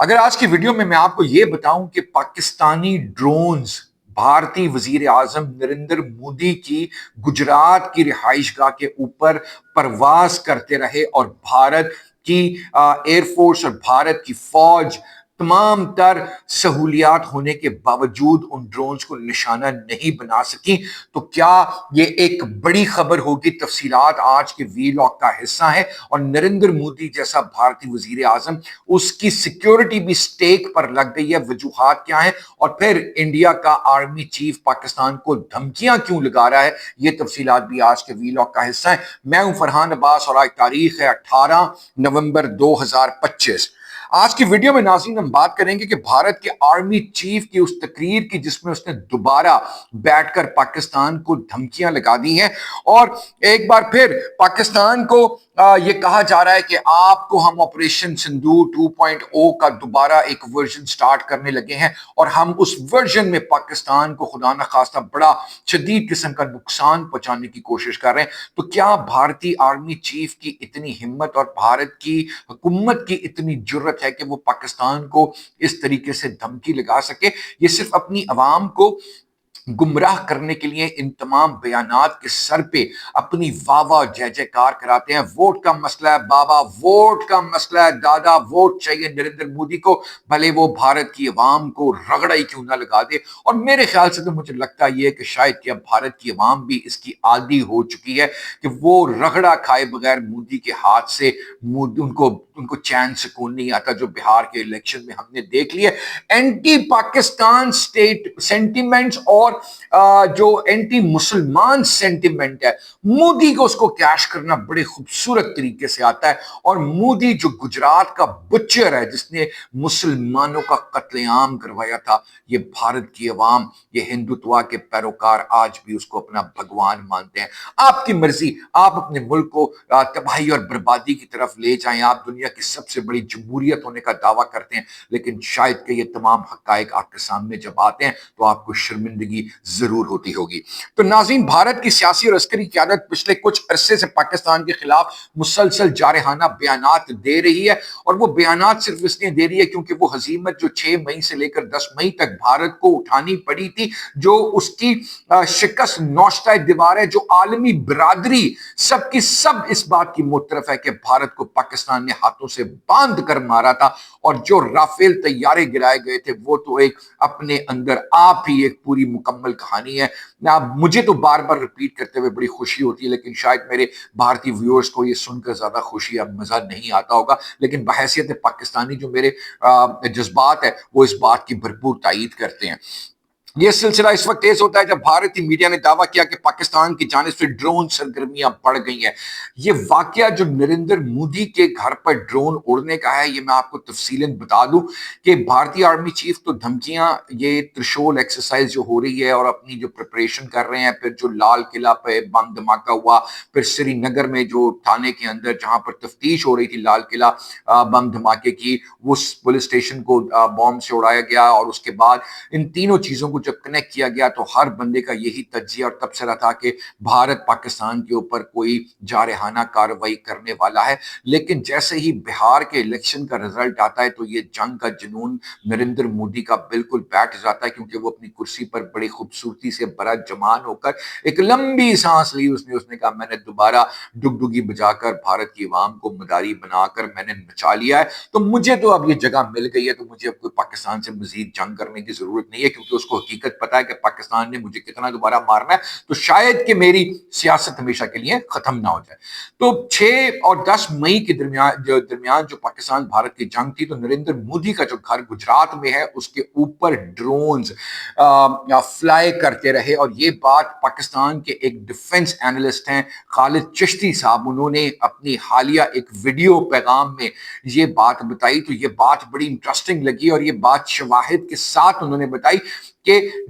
اگر آج کی ویڈیو میں آپ کو یہ بتاؤں کہ پاکستانی ڈرونز بھارتی وزیر اعظم نریندر مودی کی گجرات کی رہائش گاہ کے اوپر پرواز کرتے رہے اور بھارت کی ایئر فورس اور بھارت کی فوج تمام تر سہولیات ہونے کے باوجود ان ڈرونز کو نشانہ نہیں بنا سکی، تو کیا یہ ایک بڑی خبر ہوگی؟ تفصیلات آج کے وی لاگ کا حصہ ہے، اور نریندر مودی جیسا بھارتی وزیر اعظم، اس کی سیکیورٹی بھی سٹیک پر لگ گئی ہے، وجوہات کیا ہیں، اور پھر انڈیا کا آرمی چیف پاکستان کو دھمکیاں کیوں لگا رہا ہے، یہ تفصیلات بھی آج کے وی لاگ کا حصہ ہیں۔ میں ہوں فرحان عباس اور آج تاریخ ہے 18 نومبر 2025۔ آج کی ویڈیو میں ناظرین ہم بات کریں گے کہ بھارت کے آرمی چیف کی اس تقریر کی جس میں اس نے دوبارہ بیٹھ کر پاکستان کو دھمکیاں لگا دی ہیں، اور ایک بار پھر پاکستان کو یہ کہا جا رہا ہے کہ آپ کو ہم آپریشن سندور 2.0 کا دوبارہ ایک ورژن سٹارٹ کرنے لگے ہیں، اور ہم اس ورژن میں پاکستان کو خدا نہ خواستہ بڑا شدید قسم کا نقصان پہنچانے کی کوشش کر رہے ہیں۔ تو کیا بھارتی آرمی چیف کی اتنی ہمت اور بھارت کی حکومت کی اتنی جرت ہے کہ وہ پاکستان کو اس طریقے سے دھمکی لگا سکے؟ یہ صرف اپنی عوام کو گمراہ کرنے کے لیے ان تمام بیانات کے سر پہ اپنی واہ واہ جے جے کار کراتے ہیں۔ ووٹ کا مسئلہ ہے بابا، ووٹ کا مسئلہ ہے دادا، ووٹ چاہیے نریندر مودی کو، بھلے وہ بھارت کی عوام کو رگڑا ہی کیوں نہ لگا دے۔ اور میرے خیال سے تو مجھے لگتا یہ ہے کہ شاید کہ اب بھارت کی عوام بھی اس کی عادی ہو چکی ہے کہ وہ رگڑا کھائے بغیر مودی کے ہاتھ سے ان کو چین سکون نہیں آتا، جو بہار کے الیکشن میں ہم نے دیکھ لیا۔ اینٹی پاکستان سٹیٹ سینٹیمنٹس اور جو اینٹی مسلمان سینٹیمنٹ ہے، مودی کو اس کو کیش کرنا بڑے خوبصورت طریقے سے آتا ہے۔ اور مودی جو گجرات کا بچر ہے، جس نے مسلمانوں کا قتل عام کروایا تھا، یہ بھارت کی عوام، یہ ہندوتوا کے پیروکار آج بھی اس کو اپنا بھگوان مانتے ہیں۔ آپ کی مرضی، آپ اپنے ملک کو تباہی اور بربادی کی طرف لے جائیں، آپ دنیا کی سب سے بڑی جمہوریت ہونے کا دعویٰ کرتے ہیں، لیکن شاید کہ یہ تمام حقائق آپ کے سامنے جب آتے ہیں تو آپ کو شرمندگی ضرور ہوتی ہوگی۔ تو ناظرین، بھارت کی سیاسی اور عسکری قیادت پچھلے کچھ عرصے سے پاکستان کے خلاف مسلسل جارحانہ بیانات دے رہی ہے، اور وہ بیانات صرف اس لیے دے رہی ہے کیونکہ وہ ہزیمت جو 6 مئی سے لے کر 10 مئی تک بھارت کو اٹھانی پڑی تھی، جو اس کی شکست نوشتہ دیوار ہے، جو عالمی برادری سب کی سب اس بات کی مترف ہے کہ بھارت کو پاکستان نے ہاتھوں سے باندھ کر مارا تھا، اور جو رافیل طیارے گرائے گئے تھے وہ تو ایک اپنے اندر آپ ہی ایک پوری مکمل کہانی ہے۔ مجھے تو بار بار ریپیٹ کرتے ہوئے بڑی خوشی ہوتی ہے، لیکن شاید میرے بھارتی ویورز کو یہ سن کر زیادہ خوشی اب مزہ نہیں آتا ہوگا، لیکن بحیثیت پاکستانی جو میرے جذبات ہے وہ اس بات کی بھرپور تائید کرتے ہیں۔ یہ سلسلہ اس وقت تیز ہوتا ہے جب بھارتی میڈیا نے دعویٰ کیا کہ پاکستان کی جانب سے ڈرون سرگرمیاں بڑھ گئی ہیں۔ یہ واقعہ جو نریندر مودی کے گھر پر ڈرون اڑنے کا ہے، یہ میں آپ کو تفصیلاً بتا دوں کہ بھارتی آرمی چیف تو دھمکیاں، یہ ترشول ایکسرسائز جو ہو رہی ہے اور اپنی جو پریپریشن کر رہے ہیں، پھر جو لال قلعہ پہ بم دھماکہ ہوا، پھر سری نگر میں جو تھانے کے اندر جہاں پر تفتیش ہو رہی تھی لال قلعہ بم دھماکے کی، وہ پولیس اسٹیشن کو بم سے اڑایا گیا، اور اس کے بعد ان تینوں چیزوں کو جب کنیکٹ کیا گیا تو ہر بندے کا یہی تجزیہ اور تبصرہ تھا کہ بھارت پاکستان کے اوپر کوئی جارحانہ کارروائی کرنے والا ہے۔ لیکن جیسے ہی بہار کے الیکشن کا رزلٹ آتا ہے تو یہ جنگ کا جنون نریندر مودی کا بالکل بیٹھ جاتا ہے، کیونکہ وہ اپنی کرسی پر بڑی خوبصورتی سے برا جمان ہو کر ایک لمبی سانس لی۔ اس نے کہا میں نے دوبارہ ڈگڈگی بجا کر بھارت کی عوام کو مداری بنا کر میں نے نچا لیا ہے، تو مجھے تو اب یہ جگہ مل گئی ہے، تو مجھے اب کوئی پاکستان سے مزید جنگ کرنے کی ضرورت نہیں ہے، کیونکہ اس کو حقیقت پتا ہے کہ پاکستان نے مجھے کتنا دوبارہ مارنا ہے، تو شاید کہ میری سیاست ہمیشہ کے لیے ختم نہ ہو جائے۔ تو 6 اور 10 مئی کے درمیان جو پاکستان بھارت کی جنگ تھی، تو نریندر مودی کا جو گھر گجرات میں ہے اس کے اوپر ڈرونز فلائی کرتے رہے، اور یہ بات پاکستان کے ایک ڈیفنس اینالسٹ ہیں خالد چشتی صاحب، انہوں نے اپنی حالیہ ایک ویڈیو پیغام میں یہ بات بتائی، تو یہ بات بڑی انٹرسٹنگ لگی، اور یہ بات شواہد کے ساتھ انہوں نے بتائی کہ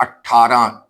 18